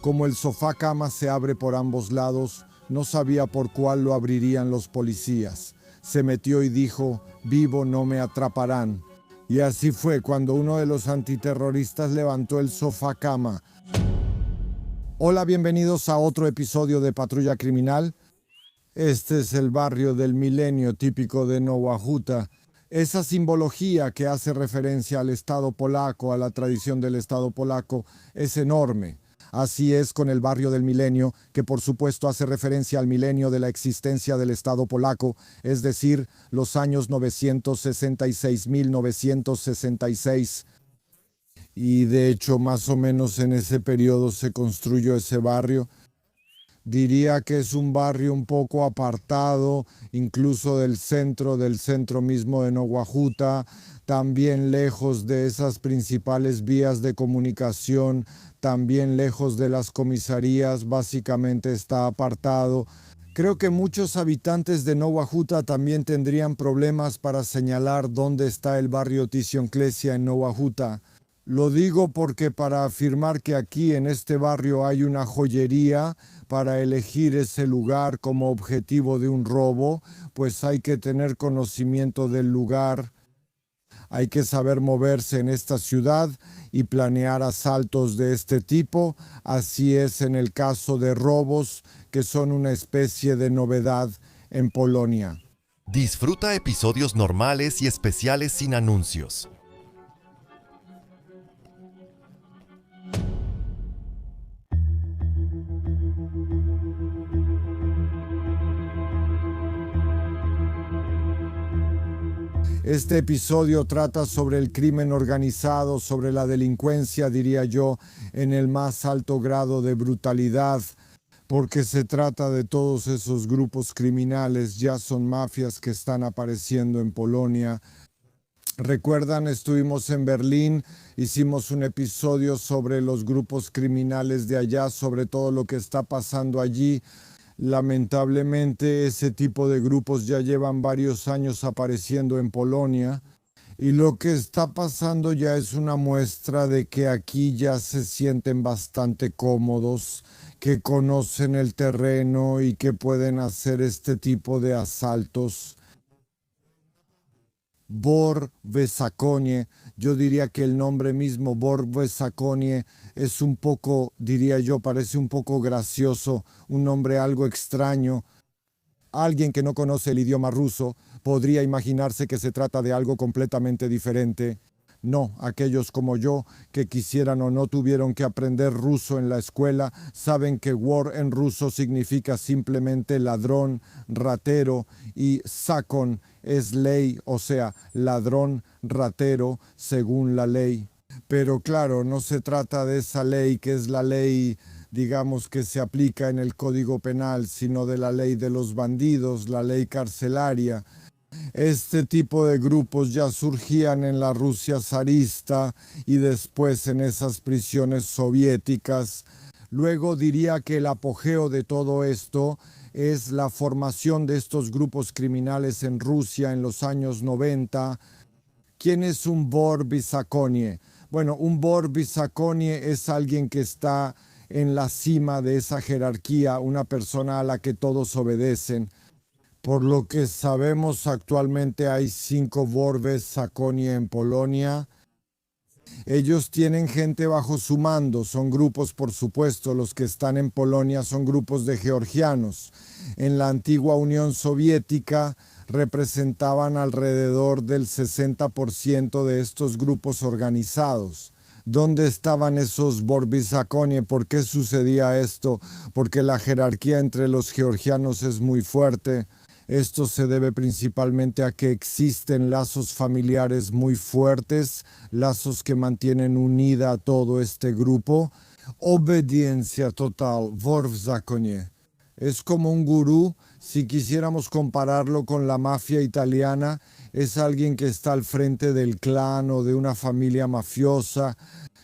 Como el sofá cama se abre por ambos lados, no sabía por cuál lo abrirían los policías. Se metió y dijo: vivo no me atraparán. Y así fue cuando uno de los antiterroristas levantó el sofá cama. Hola, bienvenidos a otro episodio de Patrulla Criminal. Este es el barrio del Milenio típico de Nowa Huta. Esa simbología que hace referencia al Estado polaco, a la tradición del Estado polaco, es enorme. Así es con el barrio del Milenio, que por supuesto hace referencia al milenio de la existencia del Estado polaco, es decir, los años 966-1966. Y de hecho, más o menos en ese periodo se construyó ese barrio. Diría que es un barrio un poco apartado, incluso del centro mismo de Nowa Huta, también lejos de esas principales vías de comunicación, también lejos de las comisarías, básicamente está apartado. Creo que muchos habitantes de Nowa Huta también tendrían problemas para señalar dónde está el barrio Tysionklesia en Nowa Huta. Lo digo porque para afirmar que aquí en este barrio hay una joyería, para elegir ese lugar como objetivo de un robo, pues hay que tener conocimiento del lugar, hay que saber moverse en esta ciudad y planear asaltos de este tipo. Así es en el caso de robos, que son una especie de novedad en Polonia. Disfruta episodios normales y especiales sin anuncios. Este episodio trata sobre el crimen organizado, sobre la delincuencia, diría yo, en el más alto grado de brutalidad, porque se trata de todos esos grupos criminales, ya son mafias que están apareciendo en Polonia. ¿Recuerdan? Estuvimos en Berlín, hicimos un episodio sobre los grupos criminales de allá, sobre todo lo que está pasando allí. Lamentablemente ese tipo de grupos ya llevan varios años apareciendo en Polonia y lo que está pasando ya es una muestra de que aquí ya se sienten bastante cómodos, que conocen el terreno y que pueden hacer este tipo de asaltos. Bor Besakonie, yo diría que el nombre mismo, Bor Besakonie, es un poco, diría yo, parece un poco gracioso, un nombre algo extraño. Alguien que no conoce el idioma ruso podría imaginarse que se trata de algo completamente diferente. No, aquellos como yo que quisieran o no tuvieron que aprender ruso en la escuela saben que wor en ruso significa simplemente ladrón, ratero y sakon es ley, o sea, ladrón, ratero, según la ley. Pero claro, no se trata de esa ley que es la ley, digamos, que se aplica en el Código Penal, sino de la ley de los bandidos, la ley carcelaria. Este tipo de grupos ya surgían en la Rusia zarista y después en esas prisiones soviéticas. Luego diría que el apogeo de todo esto es la formación de estos grupos criminales en Rusia en los años 90. ¿Quién es un Bor Besakonie? Bueno, un Bor Besakonie es alguien que está en la cima de esa jerarquía, una persona a la que todos obedecen. Por lo que sabemos, actualmente hay 5 Bor Besakonie en Polonia. Ellos tienen gente bajo su mando, son grupos, por supuesto, los que están en Polonia son grupos de georgianos. En la antigua Unión Soviética representaban alrededor del 60% de estos grupos organizados. ¿Dónde estaban esos Bor Besakonie? ¿Por qué sucedía esto? Porque la jerarquía entre los georgianos es muy fuerte. Esto se debe principalmente a que existen lazos familiares muy fuertes, lazos que mantienen unida a todo este grupo. Obediencia total, Bor Besakonie. Es como un gurú, si quisiéramos compararlo con la mafia italiana, es alguien que está al frente del clan o de una familia mafiosa.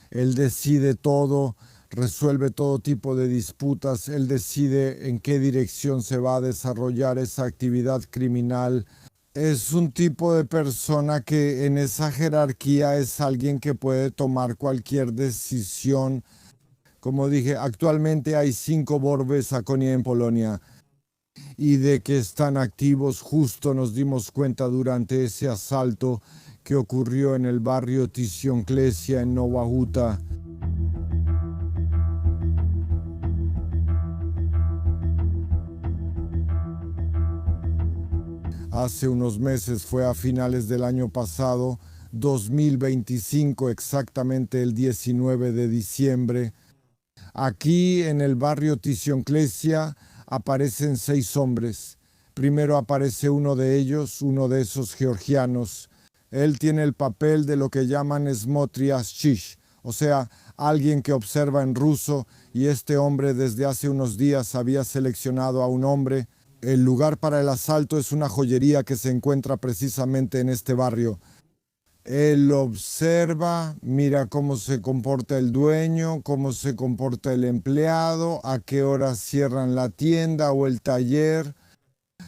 Él decide todo, resuelve todo tipo de disputas, él decide en qué dirección se va a desarrollar esa actividad criminal. Es un tipo de persona que en esa jerarquía es alguien que puede tomar cualquier decisión Como dije, actualmente hay 5 Borbe Sakonie en Polonia y de que están activos justo nos dimos cuenta durante ese asalto que ocurrió en el barrio Tysionklesia en Nowa Huta. Hace unos meses, fue a finales del año pasado, 2025, exactamente el 19 de diciembre. Aquí en el barrio Tysionklesia aparecen 6 hombres. Primero aparece uno de ellos, uno de esos georgianos. Él tiene el papel de lo que llaman Smotriash, o sea, alguien que observa en ruso, y este hombre desde hace unos días había seleccionado a un hombre. El lugar para el asalto es una joyería que se encuentra precisamente en este barrio. Él observa, mira cómo se comporta el dueño, cómo se comporta el empleado, a qué horas cierran la tienda o el taller.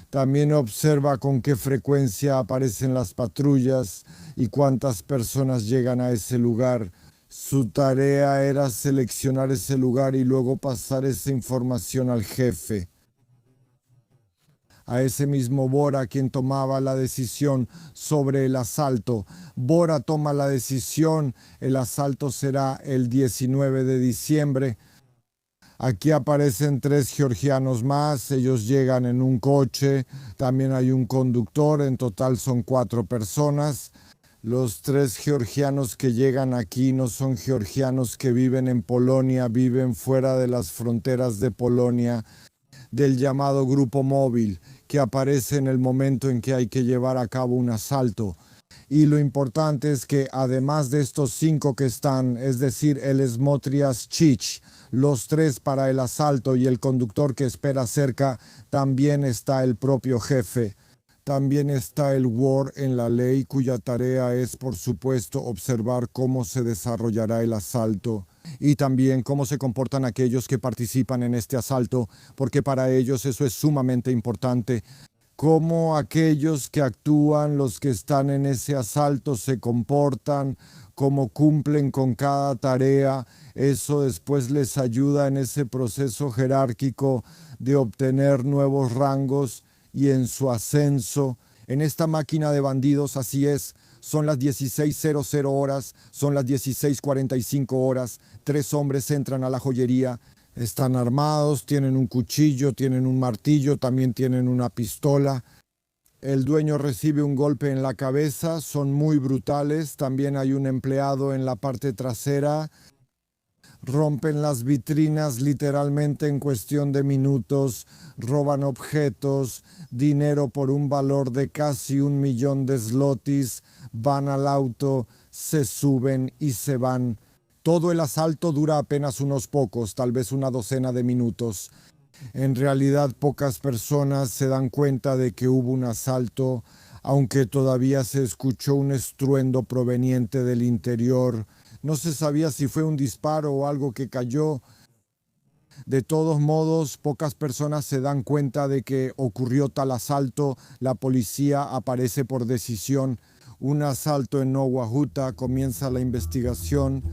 También observa con qué frecuencia aparecen las patrullas y cuántas personas llegan a ese lugar. Su tarea era seleccionar ese lugar y luego pasar esa información al jefe. A ese mismo Bora quien tomaba la decisión sobre el asalto. Bora toma la decisión, el asalto será el 19 de diciembre. Aquí aparecen 3 georgianos más, ellos llegan en un coche, también hay un conductor, en total son 4 personas. Los 3 georgianos que llegan aquí no son georgianos que viven en Polonia, viven fuera de las fronteras de Polonia, del llamado grupo móvil, que aparece en el momento en que hay que llevar a cabo un asalto. Y lo importante es que además de estos 5 que están, es decir, el Smotriash Chich, los 3 para el asalto y el conductor que espera cerca, también está el propio jefe. También está el WAR en la ley, cuya tarea es, por supuesto, observar cómo se desarrollará el asalto y también cómo se comportan aquellos que participan en este asalto, porque para ellos eso es sumamente importante. Cómo aquellos que actúan, los que están en ese asalto, se comportan, cómo cumplen con cada tarea. Eso después les ayuda en ese proceso jerárquico de obtener nuevos rangos y en su ascenso. En esta máquina de bandidos así es. Son las 16:00 horas, son las 16:45 horas. 3 hombres entran a la joyería. Están armados, tienen un cuchillo, tienen un martillo, también tienen una pistola. El dueño recibe un golpe en la cabeza, son muy brutales. También hay un empleado en la parte trasera. Rompen las vitrinas literalmente en cuestión de minutos, roban objetos, dinero por un valor de casi 1.000.000 de zlotys, van al auto, se suben y se van. Todo el asalto dura apenas unos pocos, tal vez una docena de minutos. En realidad pocas personas se dan cuenta de que hubo un asalto, aunque todavía se escuchó un estruendo proveniente del interior. No se sabía si fue un disparo o algo que cayó. De todos modos, pocas personas se dan cuenta de que ocurrió tal asalto. La policía aparece por decisión. Un asalto en Nowa Huta, comienza la investigación.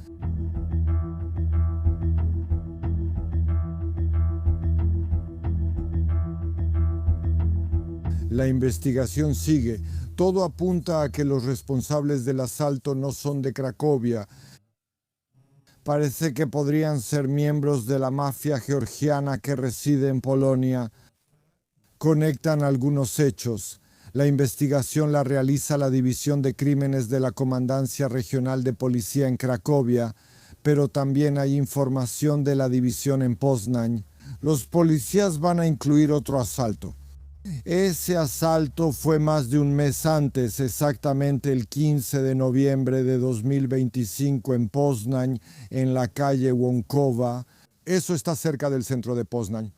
La investigación sigue. Todo apunta a que los responsables del asalto no son de Cracovia. Parece que podrían ser miembros de la mafia georgiana que reside en Polonia. Conectan algunos hechos. La investigación la realiza la División de Crímenes de la Comandancia Regional de Policía en Cracovia, pero también hay información de la división en Poznań. Los policías van a incluir otro asalto. Ese asalto fue más de un mes antes, exactamente el 15 de noviembre de 2025 en Poznań, en la calle Łąkowa. Eso está cerca del centro de Poznań.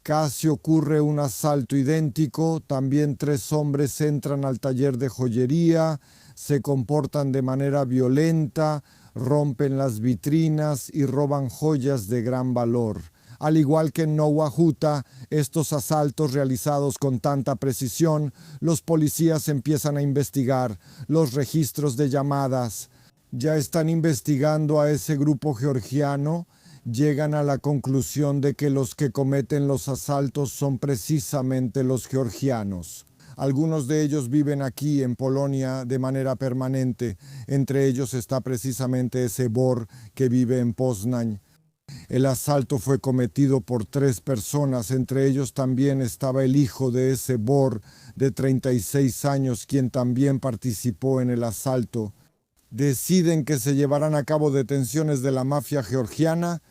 Casi ocurre un asalto idéntico, también 3 hombres entran al taller de joyería, se comportan de manera violenta, rompen las vitrinas y roban joyas de gran valor. Al igual que en Nowa Huta, estos asaltos realizados con tanta precisión, los policías empiezan a investigar los registros de llamadas. Ya están investigando a ese grupo georgiano, llegan a la conclusión de que los que cometen los asaltos son precisamente los georgianos. Algunos de ellos viven aquí en Polonia de manera permanente. Entre ellos está precisamente ese Bor que vive en Poznań. El asalto fue cometido por 3 personas, entre ellos también estaba el hijo de ese Bor de 36 años, quien también participó en el asalto. Deciden que se llevarán a cabo detenciones de la mafia georgiana.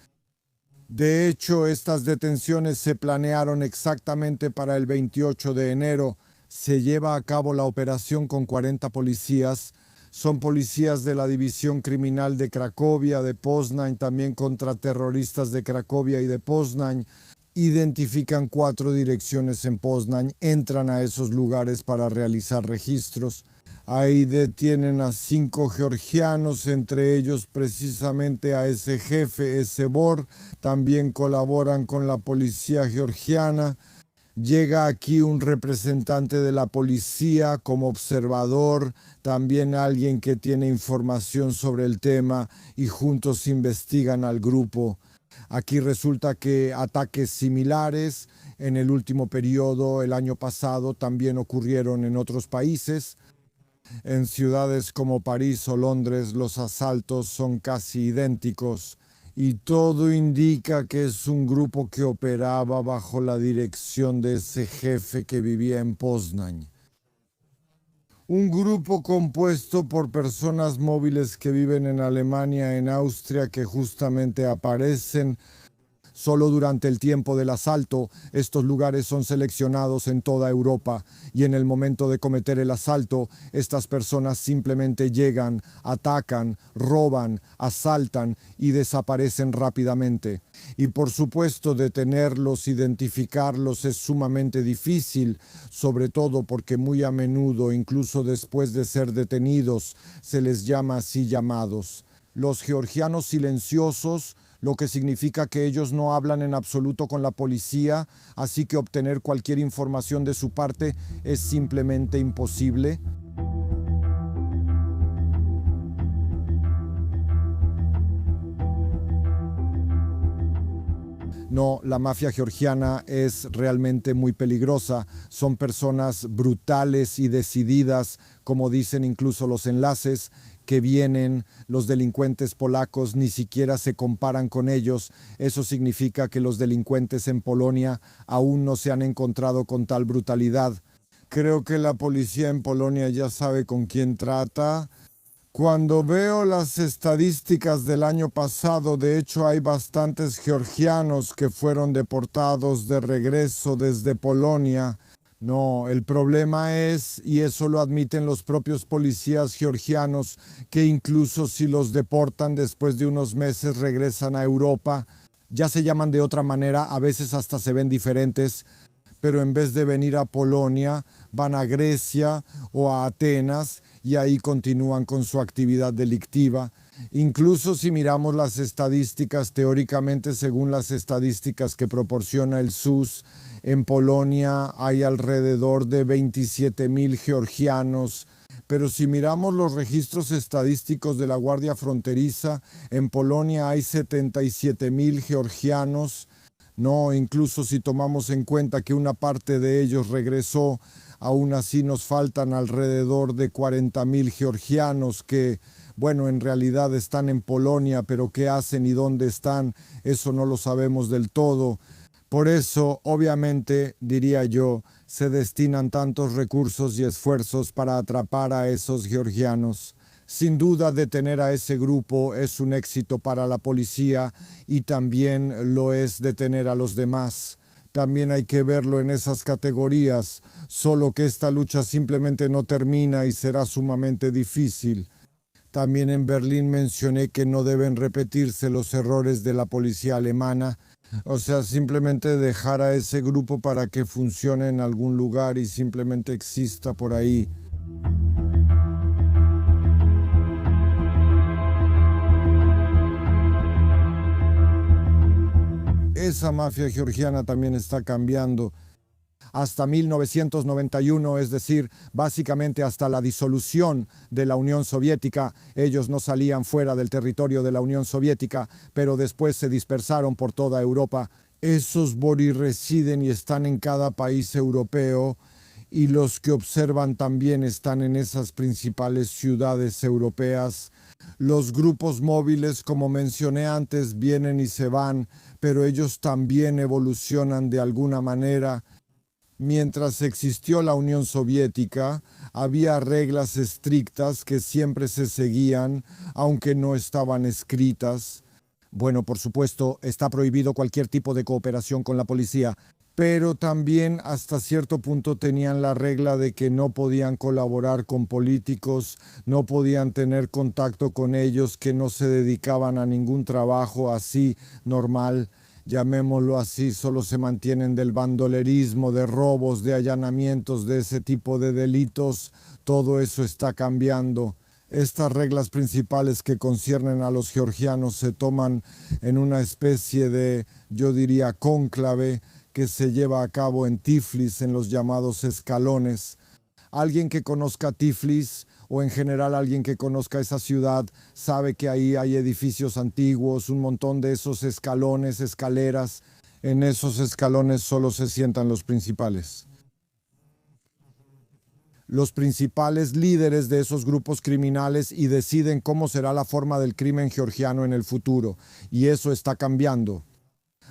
De hecho, estas detenciones se planearon exactamente para el 28 de enero. Se lleva a cabo la operación con 40 policías. Son policías de la División Criminal de Cracovia, de Poznań, también contraterroristas de Cracovia y de Poznań. Identifican 4 direcciones en Poznań, entran a esos lugares para realizar registros. Ahí detienen a 5 georgianos, entre ellos precisamente a ese jefe, ese Bor. También colaboran con la policía georgiana. Llega aquí un representante de la policía como observador, también alguien que tiene información sobre el tema y juntos investigan al grupo. Aquí resulta que ataques similares en el último periodo, el año pasado, también ocurrieron en otros países. En ciudades como París o Londres los asaltos son casi idénticos. Y todo indica que es un grupo que operaba bajo la dirección de ese jefe que vivía en Poznań. Un grupo compuesto por personas móviles que viven en Alemania, en Austria, que justamente aparecen solo durante el tiempo del asalto. Estos lugares son seleccionados en toda Europa y en el momento de cometer el asalto, estas personas simplemente llegan, atacan, roban, asaltan y desaparecen rápidamente. Y por supuesto, detenerlos, identificarlos es sumamente difícil, sobre todo porque muy a menudo, incluso después de ser detenidos, se les llama así llamados. Los georgianos silenciosos, lo que significa que ellos no hablan en absoluto con la policía, así que obtener cualquier información de su parte es simplemente imposible. No, la mafia georgiana es realmente muy peligrosa. Son personas brutales y decididas, como dicen incluso los enlaces, que vienen. Los delincuentes polacos ni siquiera se comparan con ellos. Eso significa que los delincuentes en Polonia aún no se han encontrado con tal brutalidad. Creo que la policía en Polonia ya sabe con quién trata. Cuando veo las estadísticas del año pasado, de hecho hay bastantes georgianos que fueron deportados de regreso desde Polonia. No, el problema es, y eso lo admiten los propios policías georgianos, que incluso si los deportan después de unos meses regresan a Europa, ya se llaman de otra manera, a veces hasta se ven diferentes, pero en vez de venir a Polonia, van a Grecia o a Atenas y ahí continúan con su actividad delictiva. Incluso si miramos las estadísticas, teóricamente según las estadísticas que proporciona el SUS, en Polonia hay alrededor de 27,000 georgianos, pero si miramos los registros estadísticos de la Guardia Fronteriza, en Polonia hay 77,000 georgianos. No, incluso si tomamos en cuenta que una parte de ellos regresó, aún así nos faltan alrededor de 40,000 georgianos que, bueno, en realidad están en Polonia, pero qué hacen y dónde están, eso no lo sabemos del todo. Por eso, obviamente, diría yo, se destinan tantos recursos y esfuerzos para atrapar a esos georgianos. Sin duda, detener a ese grupo es un éxito para la policía y también lo es detener a los demás. También hay que verlo en esas categorías, solo que esta lucha simplemente no termina y será sumamente difícil. También en Berlín mencioné que no deben repetirse los errores de la policía alemana, o sea, simplemente dejar a ese grupo para que funcione en algún lugar y simplemente exista por ahí. Esa mafia georgiana también está cambiando. hasta 1991, es decir, básicamente hasta la disolución de la Unión Soviética. Ellos no salían fuera del territorio de la Unión Soviética, pero después se dispersaron por toda Europa. Esos Bori residen y están en cada país europeo, y los que observan también están en esas principales ciudades europeas. Los grupos móviles, como mencioné antes, vienen y se van, pero ellos también evolucionan de alguna manera. Mientras existió la Unión Soviética, había reglas estrictas que siempre se seguían, aunque no estaban escritas. Bueno, por supuesto, está prohibido cualquier tipo de cooperación con la policía, pero también hasta cierto punto tenían la regla de que no podían colaborar con políticos, no podían tener contacto con ellos que no se dedicaban a ningún trabajo así normal, llamémoslo así. Solo se mantienen del bandolerismo, de robos, de allanamientos, de ese tipo de delitos. Todo eso está cambiando. Estas reglas principales que conciernen a los georgianos se toman en una especie de, yo diría, cónclave que se lleva a cabo en Tiflis, en los llamados escalones. Alguien que conozca Tiflis, o en general alguien que conozca esa ciudad, sabe que ahí hay edificios antiguos, un montón de esos escalones, escaleras. En esos escalones solo se sientan los principales. Los principales líderes de esos grupos criminales, y deciden cómo será la forma del crimen georgiano en el futuro. Y eso está cambiando.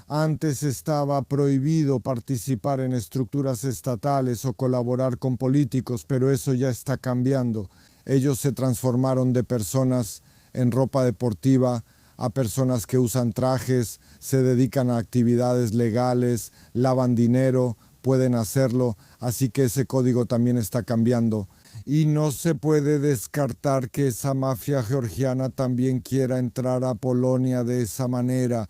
Antes estaba prohibido participar en estructuras estatales o colaborar con políticos, pero eso ya está cambiando. Ellos se transformaron de personas en ropa deportiva a personas que usan trajes, se dedican a actividades legales, lavan dinero, pueden hacerlo, así que ese código también está cambiando. Y no se puede descartar que esa mafia georgiana también quiera entrar a Polonia de esa manera,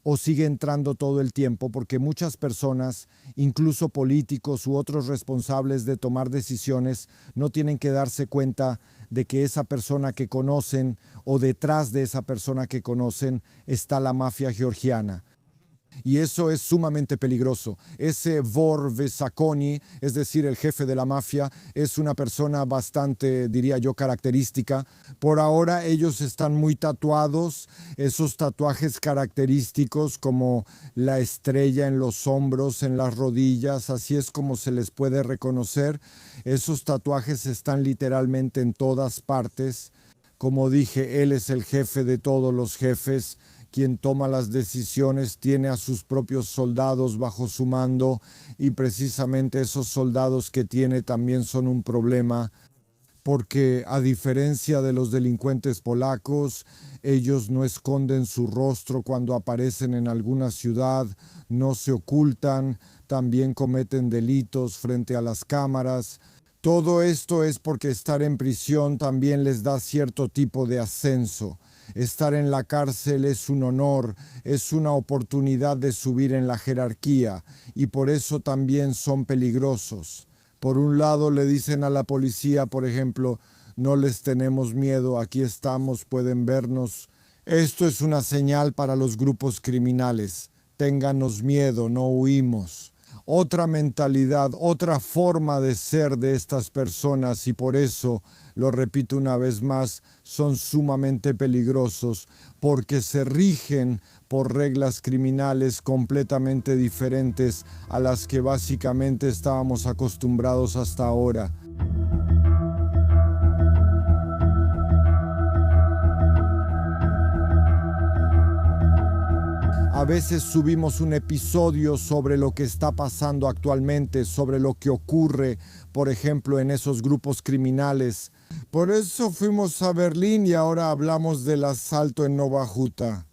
o sigue entrando todo el tiempo, porque muchas personas, incluso políticos u otros responsables de tomar decisiones, no tienen que darse cuenta de que esa persona que conocen, o detrás de esa persona que conocen, está la mafia georgiana. Y eso es sumamente peligroso. Ese Vor Vesakoni, es decir, el jefe de la mafia, es una persona bastante, diría yo, característica. Por ahora ellos están muy tatuados, esos tatuajes característicos como la estrella en los hombros, en las rodillas, así es como se les puede reconocer. Esos tatuajes están literalmente en todas partes. Como dije, él es el jefe de todos los jefes. Quien toma las decisiones, tiene a sus propios soldados bajo su mando, y precisamente esos soldados que tiene también son un problema, porque a diferencia de los delincuentes polacos, ellos no esconden su rostro cuando aparecen en alguna ciudad, no se ocultan, también cometen delitos frente a las cámaras. Todo esto es porque estar en prisión también les da cierto tipo de ascenso. Estar en la cárcel es un honor, es una oportunidad de subir en la jerarquía, y por eso también son peligrosos. Por un lado le dicen a la policía, por ejemplo, no les tenemos miedo, aquí estamos, pueden vernos. Esto es una señal para los grupos criminales. Ténganos miedo, no huimos. Otra mentalidad, otra forma de ser de estas personas, y por eso, lo repito una vez más, son sumamente peligrosos, porque se rigen por reglas criminales completamente diferentes a las que básicamente estábamos acostumbrados hasta ahora. A veces subimos un episodio sobre lo que está pasando actualmente, sobre lo que ocurre, por ejemplo, en esos grupos criminales. Por eso fuimos a Berlín y ahora hablamos del asalto en Nova Huta.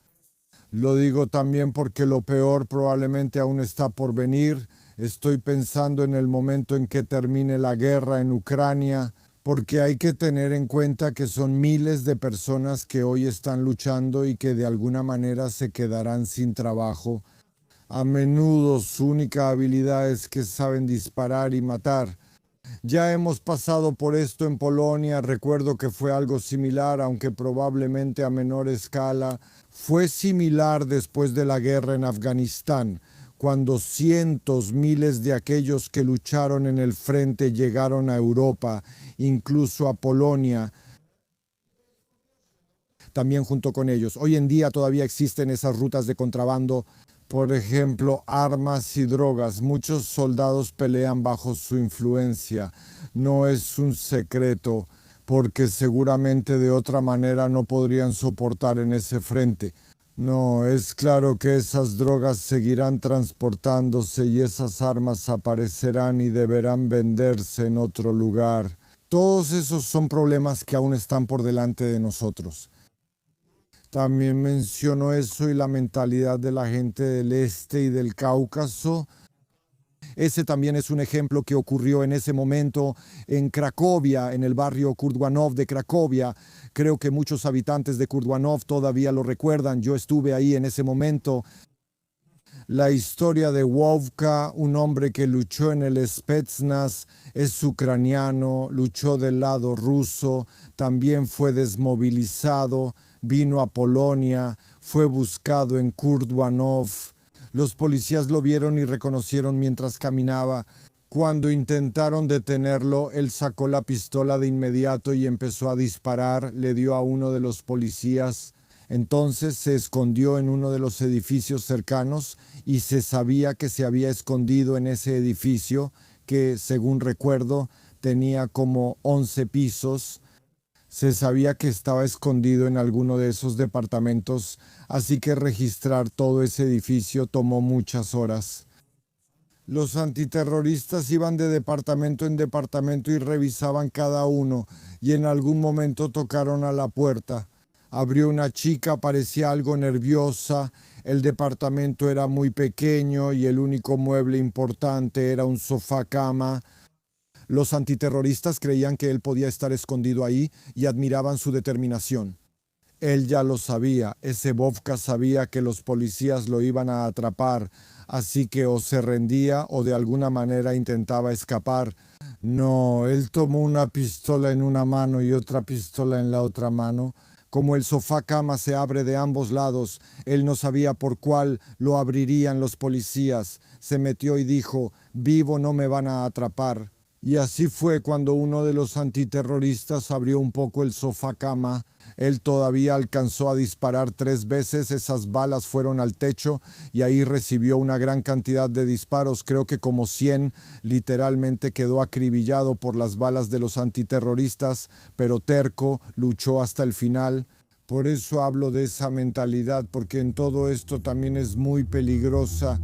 Lo digo también porque lo peor probablemente aún está por venir. Estoy pensando en el momento en que termine la guerra en Ucrania, porque hay que tener en cuenta que son miles de personas que hoy están luchando y que de alguna manera se quedarán sin trabajo. A menudo su única habilidad es que saben disparar y matar. Ya hemos pasado por esto en Polonia, recuerdo que fue algo similar, aunque probablemente a menor escala. Fue similar después de la guerra en Afganistán, cuando cientos, miles de aquellos que lucharon en el frente llegaron a Europa, incluso a Polonia, también junto con ellos. Hoy en día todavía existen esas rutas de contrabando, por ejemplo, armas y drogas. Muchos soldados pelean bajo su influencia. No es un secreto, porque seguramente de otra manera no podrían soportar en ese frente. No, es claro que esas drogas seguirán transportándose y esas armas aparecerán y deberán venderse en otro lugar. Todos esos son problemas que aún están por delante de nosotros. También menciono eso y la mentalidad de la gente del este y del Cáucaso. Ese también es un ejemplo que ocurrió en ese momento en Cracovia, en el barrio Kurdwanov de Cracovia. Creo que muchos habitantes de Kurdwanov todavía lo recuerdan. Yo estuve ahí en ese momento. La historia de Wovka, un hombre que luchó en el Spetsnaz, es ucraniano, luchó del lado ruso, también fue desmovilizado, vino a Polonia, fue buscado en Kurdwanov. Los policías lo vieron y reconocieron mientras caminaba. Cuando intentaron detenerlo, él sacó la pistola de inmediato y empezó a disparar, le dio a uno de los policías. Entonces se escondió en uno de los edificios cercanos y se sabía que se había escondido en ese edificio que, según recuerdo, tenía como 11 pisos. Se sabía que estaba escondido en alguno de esos departamentos, así que registrar todo ese edificio tomó muchas horas. Los antiterroristas iban de departamento en departamento y revisaban cada uno, y en algún momento tocaron a la puerta. Abrió una chica, parecía algo nerviosa, el departamento era muy pequeño y el único mueble importante era un sofá-cama. Los antiterroristas creían que él podía estar escondido ahí y admiraban su determinación. Él ya lo sabía, ese Wovka sabía que los policías lo iban a atrapar, así que o se rendía o de alguna manera intentaba escapar. No, él tomó una pistola en una mano y otra pistola en la otra mano. Como el sofá-cama se abre de ambos lados, él no sabía por cuál lo abrirían los policías. Se metió y dijo, vivo no me van a atrapar. Y así fue cuando uno de los antiterroristas abrió un poco el sofá-cama. Él todavía alcanzó a disparar 3 veces, esas balas fueron al techo y ahí recibió una gran cantidad de disparos, creo que como 100, literalmente quedó acribillado por las balas de los antiterroristas, pero terco, luchó hasta el final. Por eso hablo de esa mentalidad, porque en todo esto también es muy peligrosa.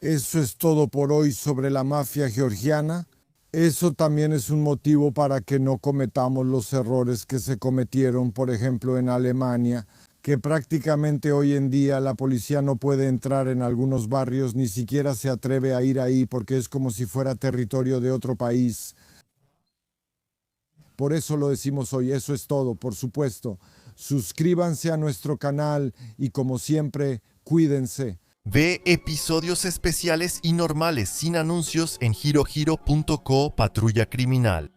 Eso es todo por hoy sobre la mafia georgiana. Eso también es un motivo para que no cometamos los errores que se cometieron, por ejemplo, en Alemania, que prácticamente hoy en día la policía no puede entrar en algunos barrios, ni siquiera se atreve a ir ahí porque es como si fuera territorio de otro país. Por eso lo decimos hoy, eso es todo, por supuesto. Suscríbanse a nuestro canal y como siempre, cuídense. Ve episodios especiales y normales sin anuncios en girohiro.co Patrulla Criminal.